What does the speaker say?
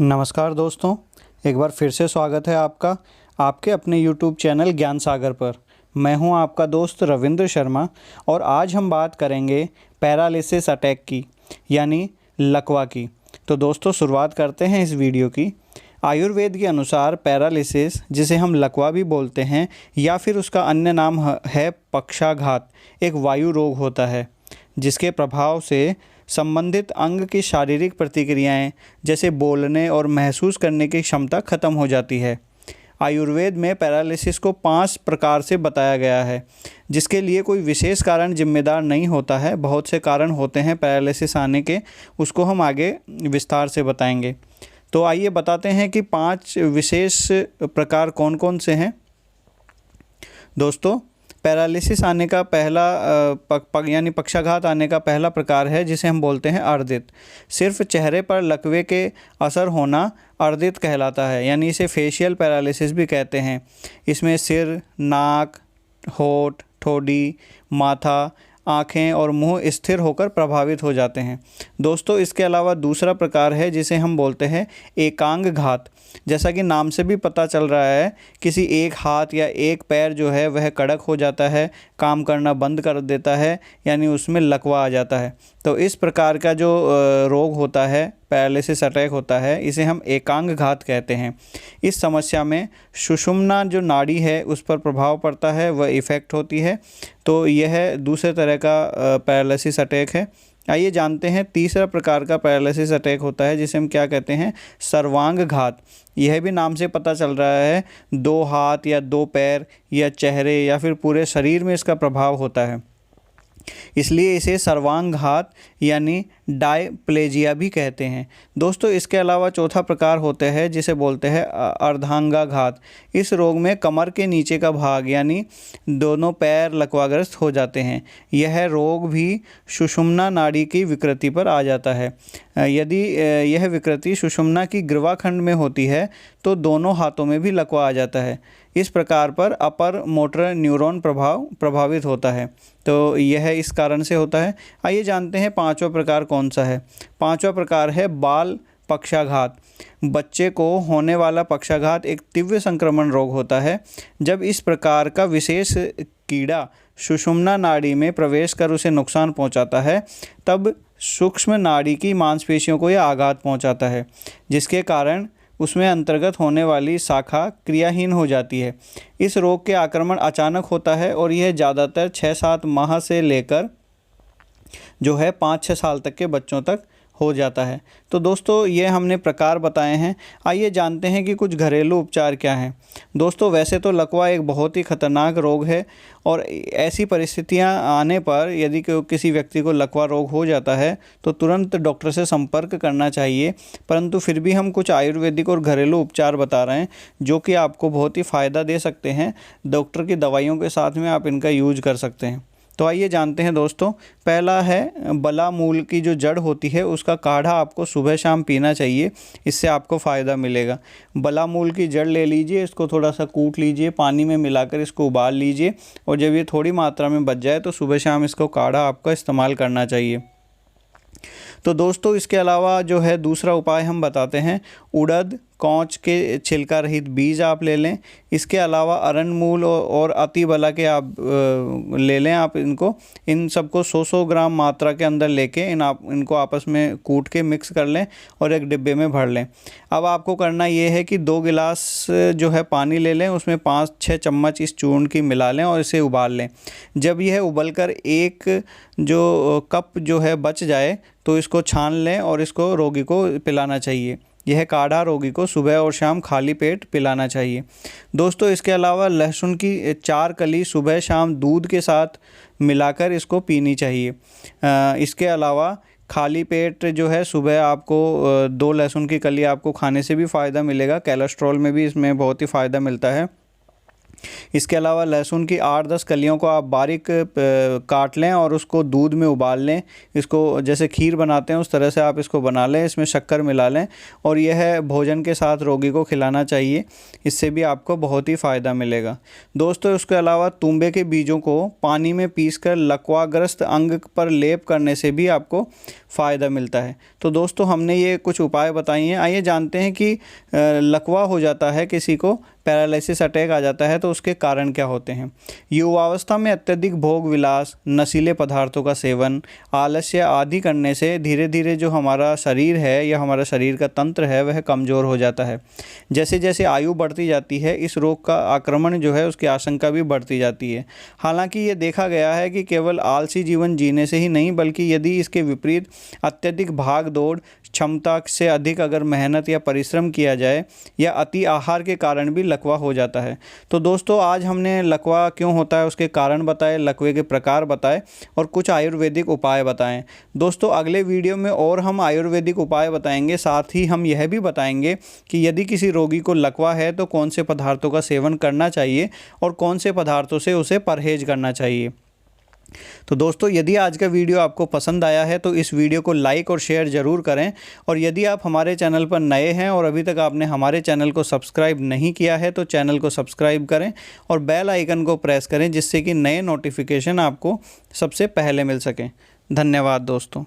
नमस्कार दोस्तों, एक बार फिर से स्वागत है आपका आपके अपने यूट्यूब चैनल ज्ञान सागर पर। मैं हूं आपका दोस्त रविंद्र शर्मा और आज हम बात करेंगे पैरालिसिस अटैक की, यानी लकवा की। तो दोस्तों शुरुआत करते हैं इस वीडियो की। आयुर्वेद के अनुसार पैरालिसिस, जिसे हम लकवा भी बोलते हैं या फिर उसका अन्य नाम है पक्षाघात, एक वायु रोग होता है जिसके प्रभाव से संबंधित अंग की शारीरिक प्रतिक्रियाएं जैसे बोलने और महसूस करने की क्षमता खत्म हो जाती है। आयुर्वेद में पैरालिसिस को 5 प्रकार से बताया गया है, जिसके लिए कोई विशेष कारण जिम्मेदार नहीं होता है। बहुत से कारण होते हैं पैरालिसिस आने के, उसको हम आगे विस्तार से बताएंगे। तो आइए बताते हैं कि 5 विशेष प्रकार कौन कौन से हैं। दोस्तों, पैरालिसिस आने का पहला यानी पक्षाघात आने का पहला प्रकार है जिसे हम बोलते हैं अर्दित। सिर्फ चेहरे पर लकवे के असर होना अर्दित कहलाता है, यानी इसे फेशियल पैरालिसिस भी कहते हैं। इसमें सिर, नाक, होठ, ठोड़ी, माथा, आँखें और मुंह स्थिर होकर प्रभावित हो जाते हैं। दोस्तों, इसके अलावा दूसरा प्रकार है जिसे हम बोलते हैं एकांग घात। जैसा कि नाम से भी पता चल रहा है, किसी एक हाथ या एक पैर जो है वह कड़क हो जाता है, काम करना बंद कर देता है, यानी उसमें लकवा आ जाता है। तो इस प्रकार का जो रोग होता है, पैरालिसिस अटैक होता है, इसे हम एकांग घात कहते हैं। इस समस्या में सुषुम्ना जो नाड़ी है उस पर प्रभाव पड़ता है, वह इफ़ेक्ट होती है। तो यह दूसरे तरह का पैरालिसिस अटैक है। आइए जानते हैं तीसरा प्रकार का पैरालिसिस अटैक होता है जिसे हम क्या कहते हैं, सर्वांग घात। यह भी नाम से पता चल रहा है, 2 हाथ या 2 पैर या चेहरे या फिर पूरे शरीर में इसका प्रभाव होता है, इसलिए इसे सर्वांग घात यानी डायप्लेजिया भी कहते हैं। दोस्तों, इसके अलावा चौथा प्रकार होता है जिसे बोलते हैं अर्धांगा घात। इस रोग में कमर के नीचे का भाग यानी दोनों पैर लकवाग्रस्त हो जाते हैं। यह रोग भी सुषुम्ना नाड़ी की विकृति पर आ जाता है। यदि यह विकृति सुषुम्ना की ग्रीवाखंड में होती है तो दोनों हाथों में भी लकवा आ जाता है। इस प्रकार पर अपर मोटर न्यूरॉन प्रभावित होता है। तो यह इस कारण से होता है। आइए जानते हैं पांचवा प्रकार कौन सा है। पांचवा प्रकार है बाल पक्षाघात। बच्चे को होने वाला पक्षाघात एक तीव्र संक्रमण रोग होता है। जब इस प्रकार का विशेष कीड़ा सुषुम्ना नाड़ी में प्रवेश कर उसे नुकसान पहुंचाता है, तब सूक्ष्म नाड़ी की मांसपेशियों को यह आघात पहुंचाता है, जिसके कारण उसमें अंतर्गत होने वाली शाखा क्रियाहीन हो जाती है। इस रोग के आक्रमण अचानक होता है और यह ज़्यादातर 6-7 माह से लेकर जो है 5-6 साल तक के बच्चों तक हो जाता है। तो दोस्तों, ये हमने प्रकार बताए हैं। आइए जानते हैं कि कुछ घरेलू उपचार क्या हैं। दोस्तों, वैसे तो लकवा एक बहुत ही खतरनाक रोग है और ऐसी परिस्थितियां आने पर यदि किसी व्यक्ति को लकवा रोग हो जाता है तो तुरंत डॉक्टर से संपर्क करना चाहिए। परंतु फिर भी हम कुछ आयुर्वेदिक और घरेलू उपचार बता रहे हैं जो कि आपको बहुत ही फ़ायदा दे सकते हैं। डॉक्टर की दवाइयों के साथ में आप इनका यूज कर सकते हैं। तो आइए जानते हैं दोस्तों। पहला है बला मूल की जो जड़ होती है उसका काढ़ा आपको सुबह शाम पीना चाहिए, इससे आपको फ़ायदा मिलेगा। बला मूल की जड़ ले लीजिए, इसको थोड़ा सा कूट लीजिए, पानी में मिलाकर इसको उबाल लीजिए और जब ये थोड़ी मात्रा में बच जाए तो सुबह शाम इसको काढ़ा आपका इस्तेमाल करना चाहिए। तो दोस्तों, इसके अलावा जो है दूसरा उपाय हम बताते हैं, उड़द कौच के छिलका रहित बीज आप ले लें। इसके अलावा अरनमूल और अतिबला के आप ले लें। आप इन सबको 100-100 ग्राम मात्रा के अंदर लेके इनको आपस में कूट के मिक्स कर लें और एक डिब्बे में भर लें। अब आपको करना ये है कि 2 गिलास जो है पानी ले लें, उसमें 5-6 चम्मच इस चूर्ण की मिला लें और इसे उबाल लें। जब यह उबलकर एक जो कप जो है बच जाए तो इसको छान लें और इसको रोगी को पिलाना चाहिए। यह काढ़ा रोगी को सुबह और शाम खाली पेट पिलाना चाहिए। दोस्तों, इसके अलावा लहसुन की 4 कली सुबह शाम दूध के साथ मिलाकर इसको पीनी चाहिए। इसके अलावा खाली पेट जो है सुबह आपको 2 लहसुन की कली आपको खाने से भी फ़ायदा मिलेगा। कोलेस्ट्रॉल में भी इसमें बहुत ही फ़ायदा मिलता है। इसके अलावा लहसुन की 8-10 कलियों को आप बारीक काट लें और उसको दूध में उबाल लें। इसको जैसे खीर बनाते हैं उस तरह से आप इसको बना लें, इसमें शक्कर मिला लें और यह भोजन के साथ रोगी को खिलाना चाहिए। इससे भी आपको बहुत ही फ़ायदा मिलेगा। दोस्तों, इसके अलावा तुंबे के बीजों को पानी में पीसकर लकवाग्रस्त अंग पर लेप करने से भी आपको फ़ायदा मिलता है। तो दोस्तों, हमने ये कुछ उपाय बताए हैं। आइए जानते हैं कि लकवा हो जाता है, किसी को पैरालिसिस अटैक आ जाता है, तो उसके कारण क्या होते हैं। युवावस्था में अत्यधिक भोग विलास, नशीले पदार्थों का सेवन, आलस्य आदि करने से धीरे धीरे जो हमारा शरीर है या हमारा शरीर का तंत्र है वह कमज़ोर हो जाता है। जैसे जैसे आयु बढ़ती जाती है इस रोग का आक्रमण जो है उसकी आशंका भी बढ़ती जाती है। हालांकि ये देखा गया है कि केवल आलसी जीवन जीने से ही नहीं, बल्कि यदि इसके विपरीत अत्यधिक भाग दौड़, क्षमता से अधिक अगर मेहनत या परिश्रम किया जाए या अति आहार के कारण भी लकवा हो जाता है। तो दोस्तों, आज हमने लकवा क्यों होता है उसके कारण बताए, लकवे के प्रकार बताए और कुछ आयुर्वेदिक उपाय बताएं। दोस्तों, अगले वीडियो में और हम आयुर्वेदिक उपाय बताएंगे। साथ ही हम यह भी बताएंगे कि यदि किसी रोगी को लकवा है तो कौन से पदार्थों का सेवन करना चाहिए और कौन से पदार्थों से उसे परहेज करना चाहिए। तो दोस्तों, यदि आज का वीडियो आपको पसंद आया है तो इस वीडियो को लाइक और शेयर ज़रूर करें। और यदि आप हमारे चैनल पर नए हैं और अभी तक आपने हमारे चैनल को सब्सक्राइब नहीं किया है तो चैनल को सब्सक्राइब करें और बेल आइकन को प्रेस करें, जिससे कि नए नोटिफिकेशन आपको सबसे पहले मिल सकें। धन्यवाद दोस्तों।